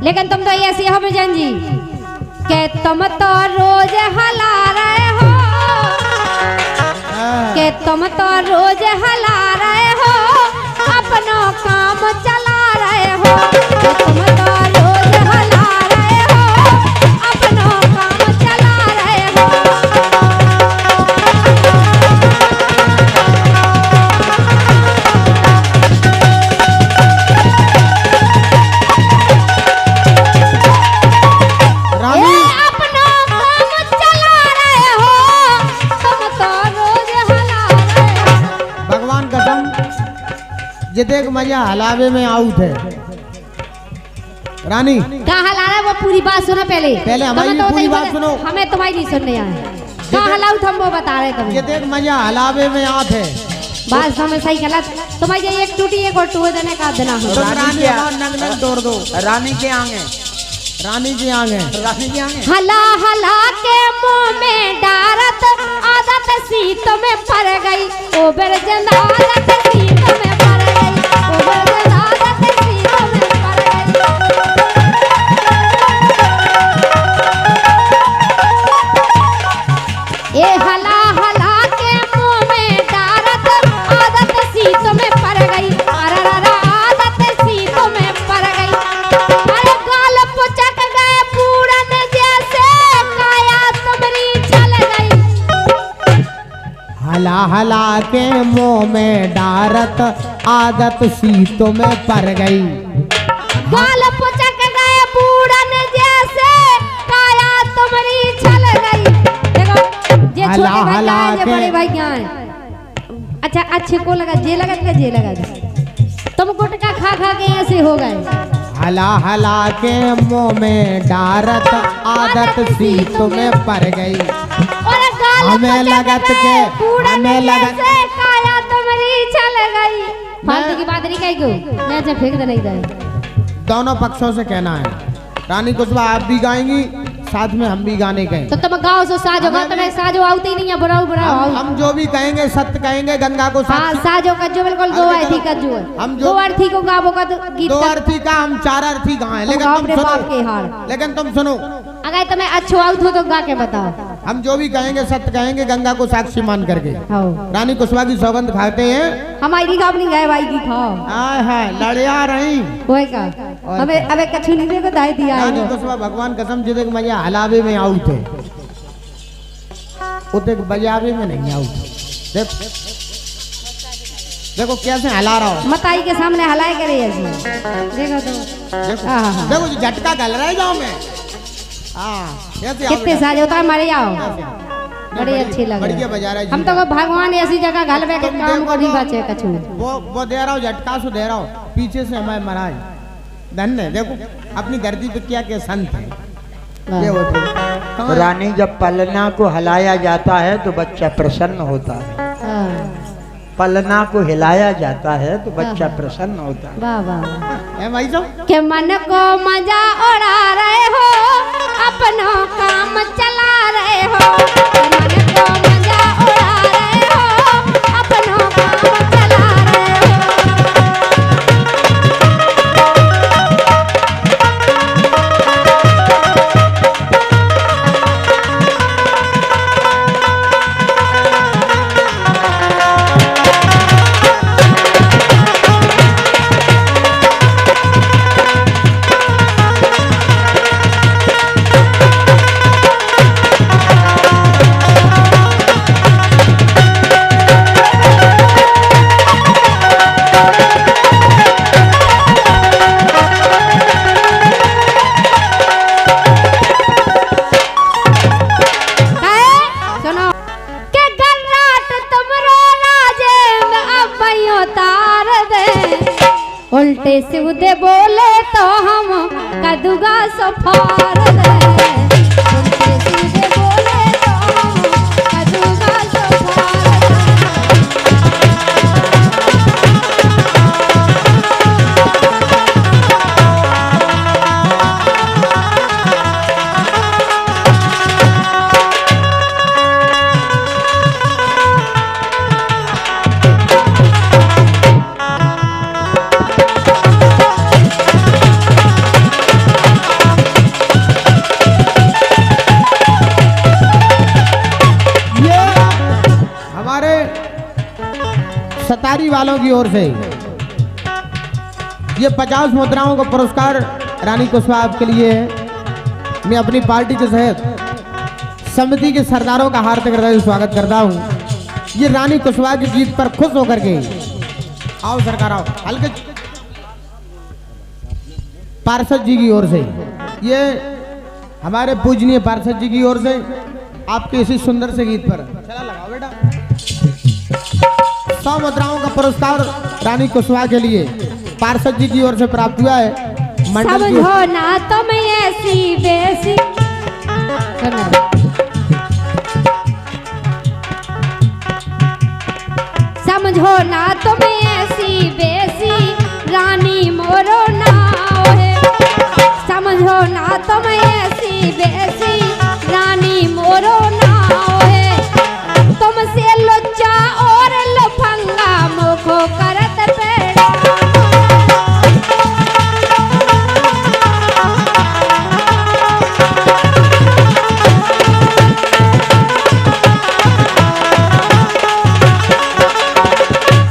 लेकिन तुम तो ऐसे हो बिजन जी के तुम तो रोज हला रहे हो, के तुम तो रोज हला रहे हो, अपनो काम चला रहे हो, तुम तो रोज हला रहे हो, अपनो काम चला रहे हो। ये देख मजा हलावे में आउट है रानी। कहाँ हला रहा है वो पूरी बात सुनो पहले। पहले हमारी तो पूरी बात सुनो। हमें तुम्हारी नहीं सुनने आए। कहाँ हलाऊ हम वो बता रहे तुम्हें। ये देख मजा हलावे में आउट है। बात हमें सही गलत तुम्हारी एक टूटी एक और टूट देने का देना हो। रानी नंग नंग तोड़ दो। रानी के आगे, रानी के आगे, रानी के आगे। हला हला के मुंह में डारत आदत सीत में पड़ गई, ओ बेरजन आदत सीत में पड़ गई, ओ बेरजन आदत सीत में पड़ गई। ए हला हला के मुंह में डारत आदत सीत में पड़ गई, अरररा आदत सीत में पड़ गई। अरे गाल पुचक गए पूरन जैसे काया तुमरी चल गई। हला हला के मुंह में डारत आदत सीतों में पड़ गई। गाल पुचक गए पूरन जैसे काया तुमरी चल गई। देखो ये छोटे भाई क्या है, ये बड़े भाई क्या है। अच्छा अच्छे को लगा जे लगा था जे लगा तुम गुटखा खा खा के ऐसे हो गए। हला हला के मुंह में डारत आदत सीतों में पड़ गई। और गाल हमें लगत के हमें लगत से काया तुमरी चल गई। फालतू की बात नहीं कही क्यों मैं से फेंक दे नहीं दे। दोनों पक्षों से कहना है। रानी कुशवा आप भी गाएंगी, साथ में हम भी गाने कहें। तो तुम गाओ सो साजो गा, तुम्हें साजो आउती नहीं है। बुराओ बुराओ हम जो भी कहेंगे सत्य कहेंगे। गंगा को हाँ साजो का जो बिल्कुल दो अर्थी का जो हम दो अर्थी को गावो का गीत दो अर्थी का हम चार अर्थी गाएं। लेकिन तुम सुनो, अगर तुम्हें अच्छो आउट हो तो गा के बताओ। हम जो भी कहेंगे सत्य कहेंगे, गंगा को साक्षी मान करके। रानी कुशवा की सौगंध खाते हैं। हमारी का अपनी गाय भाई की खाओ। हाय लड़िया रही वही का हमें अबे कछु नहीं को दाई दिया है। रानी कुशवा भगवान कसम जिदे मजा हलावे में आउट है, उते बजावे में नहीं आउट। देखो कैसे हला रहा हो। मताई के सामने हलाए करे ऐसे। देखो तो देखो झटका गल रहा है जाओ में। कितने साज होता है मरे आओ। बड़ी अच्छी लग रही है। हम तो भगवान ऐसी जगह घर में काम को नहीं बचे कछु। वो दे रहा हूँ झटका सो दे रहा हूँ पीछे से हमारे महाराज धन्य। देखो अपनी धरती पे क्या क्या संत है। ये होते रानी जब पलना को हिलाया जाता है तो बच्चा प्रसन्न होता है। पलना को हिलाया जाता है तो बच्चा प्रसन्न होता है। वाह वाह भाई जो के मन को मजा उड़ा रहे हो, अपना काम चला रहे हो। मन को मजा उड़ा रहे हो, अपना काम चला रहे हो। उल्टे सीधे बोले तो हम कदुगा सफार दे। उल्टे सीधे बोले तो हम कदुगा सफार सतारी वालों की ओर से ये 50 मुद्राओं का पुरस्कार रानी कुशवाहा आपके लिए है। मैं अपनी पार्टी के तहत समिति के सरदारों का हार्दिक हृदय से स्वागत करता हूँ। ये रानी कुशवाहा की जीत पर खुश होकर के आओ सरकार आओ। हल्के पार्षद जी की ओर से ये हमारे पूजनीय पार्षद जी की ओर से आपके इसी सुंदर से गीत पर चला लगाओ बेटा। 100 मुद्राओं का पुरस्कार रानी कुशवाहा के लिए पार्षद जी की ओर से प्राप्त हुआ है। समझो ना तुम ऐसी बेसी समझो ना तुम ऐसी बेसी रानी मोरो ना है। समझो ना तुम ऐसी बेसी रानी मोरो ना है। तुमसे लुच्चा और लफंगा मुखो करत पेड़ा।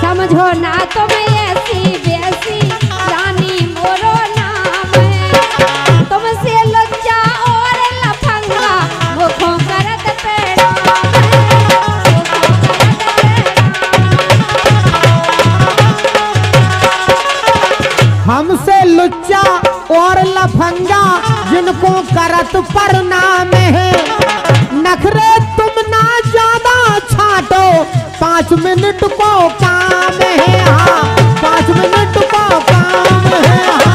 समझो ना तुम ऐसी बेसी रानी मोरो नाम है। तुमसे लज्जा और लफंगा मुखों करत पेड़ा। हमसे लुच्चा और लफंगा जिनको करत प्रणाम है। नखरे तुम ना ज्यादा छाटो 5 मिनट को काम है। हाँ 5 मिनट को काम है। हाँ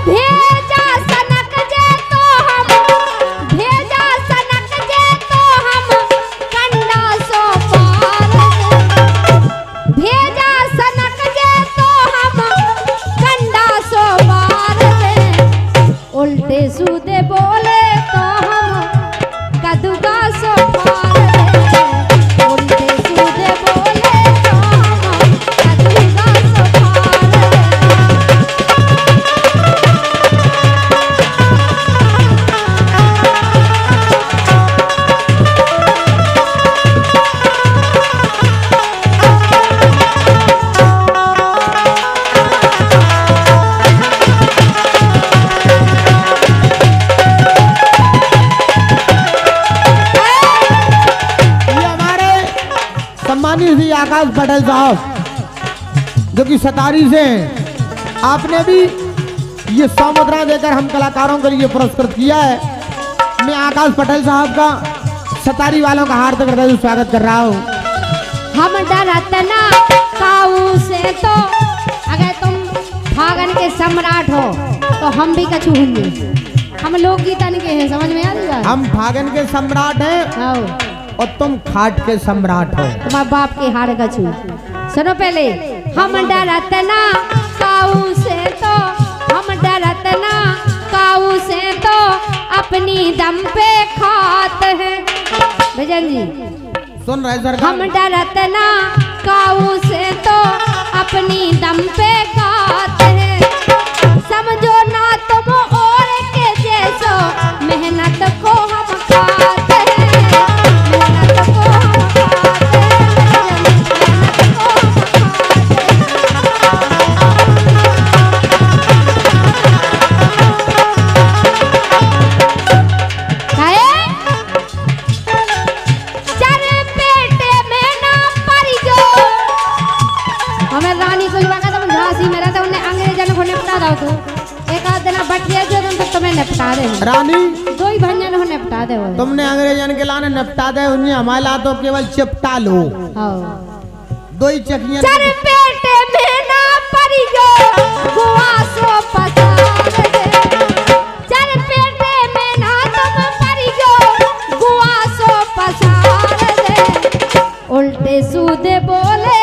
भेजा सनक जे तो हम भेजा सनक जे तो हम कंडा सो पार। भेजा सनक जे तो हम कंडा सो पार। उल्टे सूदे बोले तो हम कदुगा सो पार। उल्टे सूदे बोले तो हम कदुगा सो पार। ये हमारे सम्मानित श्री आकाश पटेल साहब जो कि सतारी से हैं। आपने भी ये 100 मुद्रा देकर हम कलाकारों के लिए पुरस्कृत किया है। मैं आकाश पटेल साहब का सतारी वालों का हार्दिक हृदय से स्वागत कर रहा हूँ। हम डरत ना काऊ से तो अगर तुम फागन के सम्राट हो तो हम भी कछु होंगे। हम लोग गीतन के हैं, समझ में आ रही बात? हम फागन के सम्राट हैं आओ और तुम खाट के सम्राट हो। तुम्हारे बाप के हार कछु। सुनो पहले हम डरत ना काऊ से तो हम डरत ना काऊ से तो अपनी दम पे खात हैं। भजन जी सुन रहे सर हम डरत ना काऊ से तो अपनी दम पे खात हैं। समझो ना तुम और के जैसो मेहनत को हम खाते हैं। मेहनत को हम खाते हैं। मेहनत को हम खाए। चर पेटे में ना पड़ी जो हमें रानी कुशवाहा का तुम झांसी में रहता उन्हें अंग्रेजन को निपटा दो। तो एक आध दिन बैठिए जो तुम तो तुम्हें निपटा दे। रानी 2 ही भंजन हो निपटा दे वो। तुमने अंग्रेजन के लाने निपटा दे उन्हें हमारे ला तो केवल चिपटा लो। आओ 2 ही चकियां चर पेटे में ना पड़ी जो गुआ सो पसार दे। चर पेटे में ना तुम पड़ी जो गुआ सो पसार दे। उल्टे सूदे बोले